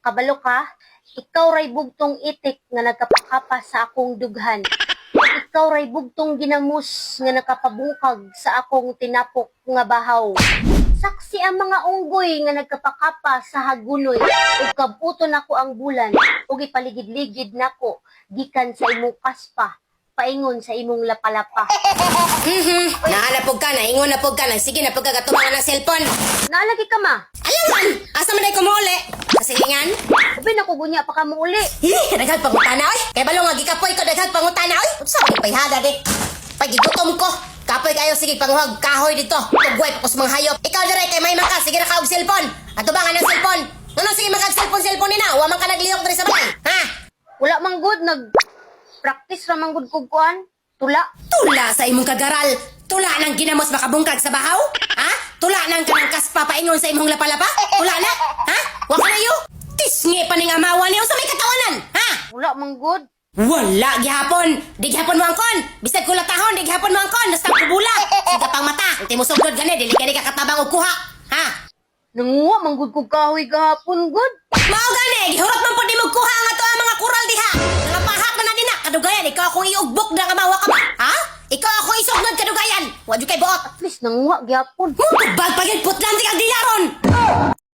Kabalo ka, ikaw ray bugtong itik nga nagkapakapa sa akong dughan. Ikaw ray bugtong ginamos nga nakapabungkag sa akong tinapok nga bahaw. Saksi ang mga unggoy nga nagkapakapa sa hagunoy ug kabuton nako ang bulan ug ipaligid-ligid nako gikan sa imong kaspa paingon sa imong lapalapa. Nahanapog ka, naingon na pog ka, sige na pagkagatumangan ng cellphone. Naalagi ka ma. Alaman, asa man ay kumuli? Kasilingan? Ubi na ko gunya pa ka mo uli. Daghag pangutana oy. Kay balo nga gikapoy ko daghag pangutana oy. Unsa man payhada di? Pagigutom ko. Kapoy kayo sige panguhag kahoy dito. Tugway pa ko sa mga hayop. Ikaw dire kay may maka sige na kaog cellphone. Atubangan ng cellphone. Ano sige magag cellphone nina? Wa man ka naglihok diri sa balay. Ha? Wala man good practice ra man good kog kuan. Tula. Tula sa imong kagaral. Tula nang ginamos makabungkag sa bahaw? Ha? Tula nang kanang kaspa paingon sa imong lapalapa? Tula na? Ha? Wa ka na yo? Tisngi pa ning amawan niyo sa may katawanan. Ha? Wala man good. Wala gihapon. Di gihapon mo angkon. Bisag kulatahon, di gihapon mo angkon. Basta kubula. Siga pang mata. Unti mo sugod gani, dili ka katabang og kuha. Ha? Nanguha man good kog kahoy gahapon good. Mao gani, gihurot man pud nimo kuha ang ato ang mga kural diha. Nga pahak na dina kadugayan, ikaw akong iugbok na kamawa ka ba? Ha? Ikaw ako isugnod kadugayan. Wa jud kay buot. At least nanguha gyapon. Mutubag pagin putlan di kag dilaron.